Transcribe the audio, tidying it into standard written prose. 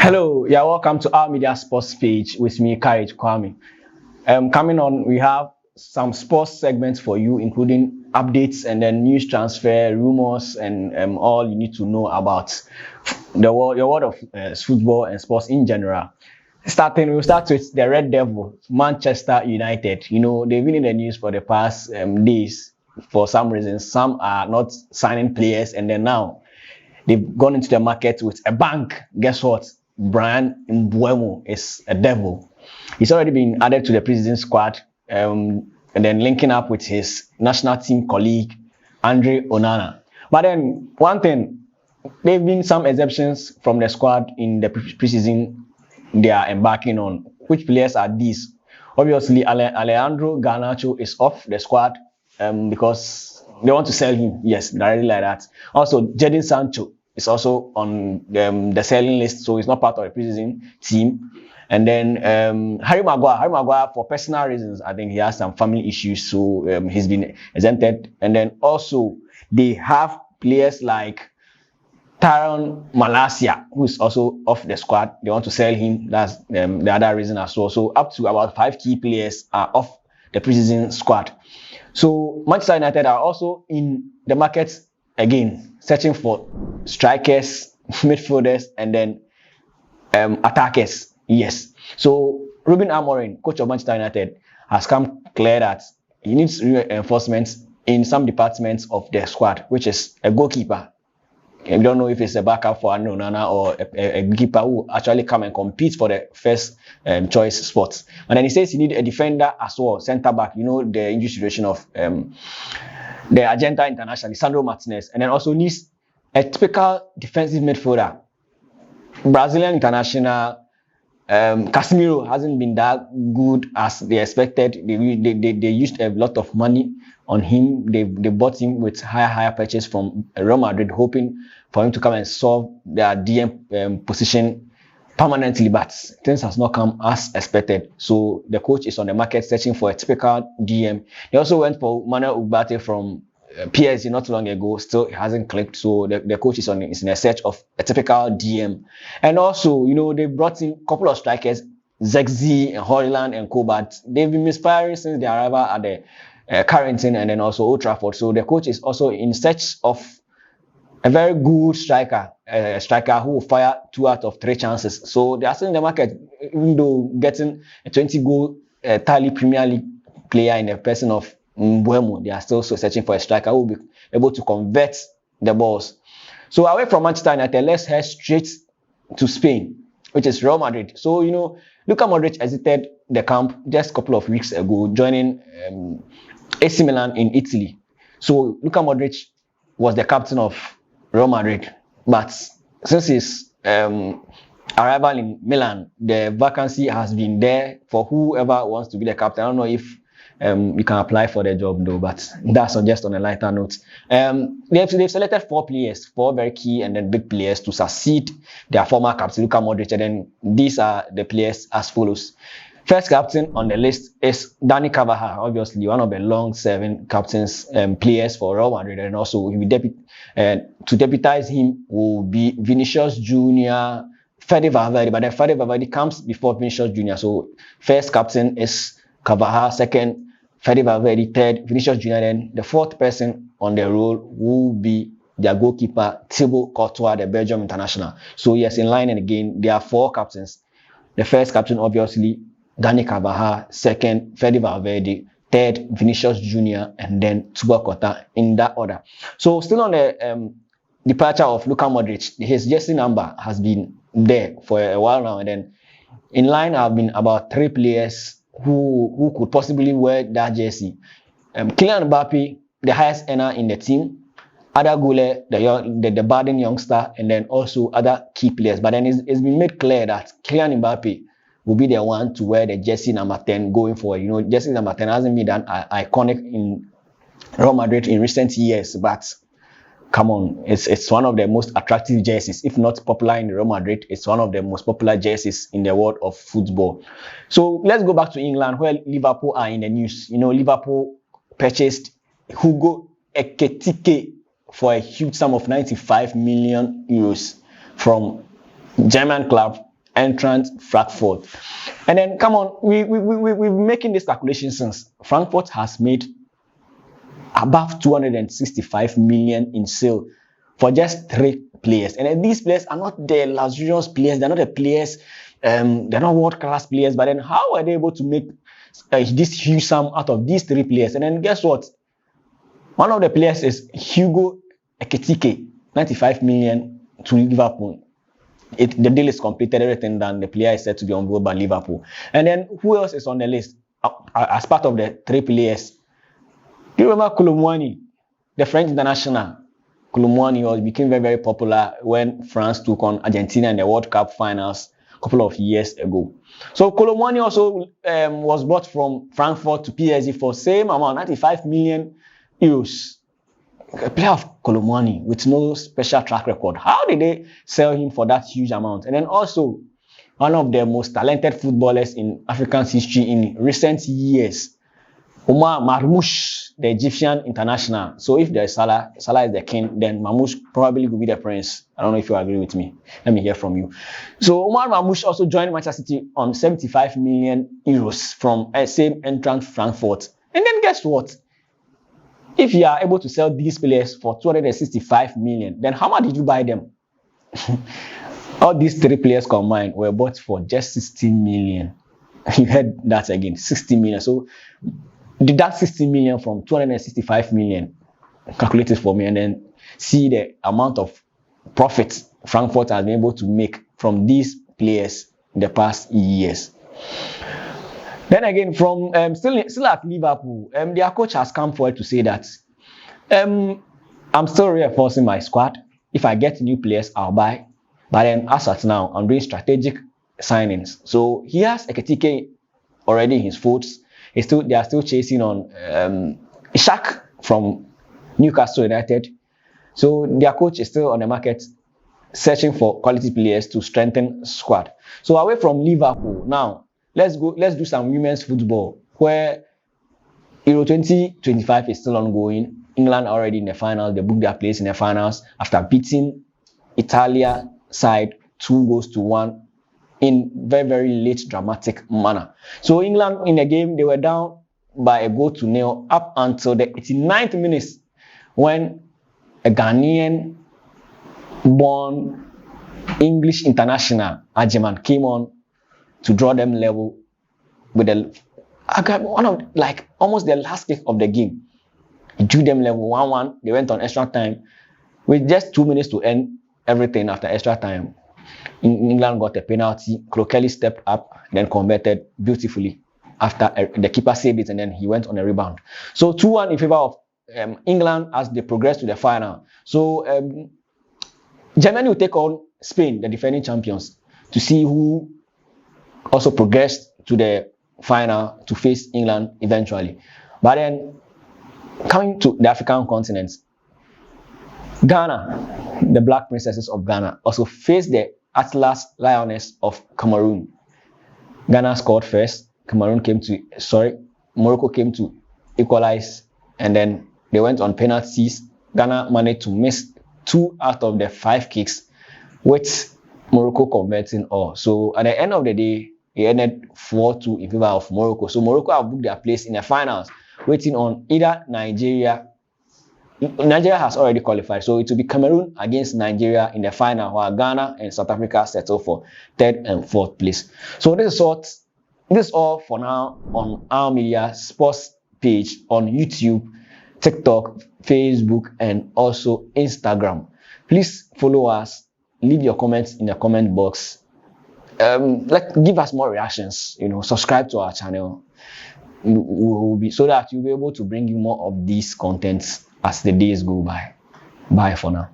Hello, yeah, welcome to our media sports page with me, Courage Kwame. Coming on, we have some sports segments for you, including updates and then news transfer, rumors, and all you need to know about your world of football and sports in general. We'll start with the Red Devil, Manchester United. You know, they've been in the news for the past days for some reasons. Some are not signing players, and then now they've gone into the market with a bank. Guess what? Bryan Mbeumo is a devil. He's already been added to the preseason squad, and then linking up with his national team colleague, Andre Onana. But then, one thing, there have been some exceptions from the squad in the preseason they are embarking on. Which players are these? Obviously, Alejandro Garnacho is off the squad because they want to sell him. Yes, directly like that. Also, Jadon Sancho is also on the selling list, so he's not part of the preseason team. And then Harry Maguire, for personal reasons, I think he has some family issues, so he's been exempted. And then also they have players like Tyron Malacia, who is also off the squad. They want to sell him. That's the other reason as well. So up to about 5 key players are off the preseason squad. So Manchester United are also in the market again, searching for strikers, midfielders, and then attackers. Yes. So Ruben Amorim, coach of Manchester United, has come clear that he needs reinforcements in some departments of the squad, which is a goalkeeper. We don't know if it's a backup for Andre Onana or a goalkeeper who actually come and compete for the first choice spots. And then he says he needs a defender as well, centre back. You know the injury situation of the Argenta international, Sandro Martinez, and then also needs a typical defensive midfielder. Brazilian international Casemiro hasn't been that good as they expected. They used a lot of money on him. They bought him with higher purchase from Real Madrid, hoping for him to come and solve their DM position permanently, but things has not come as expected. So the coach is on the market searching for a typical DM. He also went for Manuel Ugarte from PSG not long ago. Still, it hasn't clicked. So the coach is in a search of a typical DM. And also, you know, they brought in a couple of strikers, Zexi and Hojlund and Kobat. They've been misfiring since their arrival at the Carrington and then also Old Trafford. So the coach is also in search of a very good striker, a striker who will fire 2 out of 3 chances. So they are still in the market, even though getting a 20-goal tally Premier League player in the person of Mbeumo, they are still searching for a striker who will be able to convert the balls. So away from Manchester United, let's head straight to Spain, which is Real Madrid. So, you know, Luka Modric exited the camp just a couple of weeks ago, joining AC Milan in Italy. So Luka Modric was the captain of Real Madrid, but since his arrival in Milan, the vacancy has been there for whoever wants to be the captain. I don't know if you can apply for the job though, but that's just on a lighter note. They've selected 4 players, 4 very key and then big players to succeed their former captain Luka Modric, and then these are the players as follows. First captain on the list is Dani Carvajal, obviously one of the long-serving captains, players for Real Madrid, and also to deputize him will be Vinicius Junior, Fede Valverde, but then Fede Valverde comes before Vinicius Junior. So first captain is Carvajal, second Fede Valverde, third Vinicius Junior, then the 4th person on the role will be their goalkeeper Thibaut Courtois, the Belgium international. So yes, in line and again, there are 4 captains. The first captain obviously Dani Carvajal, second Fede Valverde, third Vinicius Junior, and then Thibaut Courtois in that order. So still on the departure of Luka Modric, his jersey number has been there for a while now, and then in line have been about 3 players who could possibly wear that jersey. Kylian Mbappe, the highest earner in the team, Ada Gule, the budding youngster, and then also other key players. But then it's been made clear that Kylian Mbappe will be the one to wear the jersey number 10 going forward. You know, jersey number 10 hasn't been that iconic in Real Madrid in recent years, but come on, it's one of the most attractive jerseys, if not popular in Real Madrid. It's one of the most popular jerseys in the world of football. So let's go back to England, where Liverpool are in the news. You know, Liverpool purchased Hugo Ekitike for a huge sum of 95 million euros from German club entrant Frankfurt. And then come on, we've been making this calculation since Frankfurt has made above 265 million in sale for just 3 players. And then these players are not the luxurious players, they're not the players, they're not world-class players, but then how are they able to make this huge sum out of these 3 players? And then guess what? One of the players is Hugo Ekitike, 95 million to Liverpool. The deal is completed, everything done. The player is set to be on board by Liverpool. And then who else is on the list as part of the 3 players? Do you remember Colomwani, the French international? Colomwani became very, very popular when France took on Argentina in the World Cup finals a couple of years ago. So Colomwani also was bought from Frankfurt to PSG for same amount, 95 million euros. A player of Colomwani with no special track record. How did they sell him for that huge amount? And then also, one of the most talented footballers in African history in recent years, Omar Marmoush, the Egyptian international. So if there's Salah is the king, then Marmoush probably will be the prince. I don't know if you agree with me. Let me hear from you. So Omar Marmoush also joined Manchester City on 75 million euros from same entrant Frankfurt. And then guess what? If you are able to sell these players for 265 million, then how much did you buy them? All these 3 players combined were bought for just 60 million. You heard that again, 60 million. So deduct 60 million from 265 million, calculate it for me, and then see the amount of profit Frankfurt has been able to make from these players in the past years. Then again, from still at Liverpool, their coach has come forward to say that I'm still reinforcing my squad. If I get new players, I'll buy. But then as at now, I'm doing strategic signings. So he has Ekitike already in his folds. They are still chasing on Ishak from Newcastle United. So their coach is still on the market, searching for quality players to strengthen squad. So away from Liverpool now. Let's do some women's football where Euro 2025 is still ongoing. England already in the finals. They booked their place in the finals after beating Italia side 2-1 in very, very late dramatic manner. So England in the game, they were down by 1-0 up until the 89th minute when a Ghanaian born English international Ajeman came on to draw them level with almost the last kick of the game. He drew them level 1-1. They went on extra time with just 2 minutes to end everything. After extra time, England got a penalty. Kelly stepped up, then converted beautifully after the keeper saved it, and then he went on a rebound. So 2-1 in favor of England as they progress to the final. So Germany will take on Spain, the defending champions, to see who also progressed to the final to face England eventually. But then coming to the African continent, Ghana, the Black Princesses of Ghana, also faced the Atlas Lioness of Cameroon. Ghana scored first. Morocco came to equalize, and then they went on penalties. Ghana managed to miss 2 out of the 5 kicks, with Morocco converting all. So at the end of the day, it ended 4-2 in favor of Morocco. So Morocco have booked their place in the finals, waiting on either Nigeria. Nigeria has already qualified, so it will be Cameroon against Nigeria in the final, while Ghana and South Africa settle for 3rd and 4th place. So this is all for now on our media sports page on YouTube, TikTok, Facebook, and also Instagram. Please follow us. Leave your comments in the comment box. Give us more reactions. Subscribe to our channel. So that you'll be able to bring you more of these contents as the days go by. Bye for now.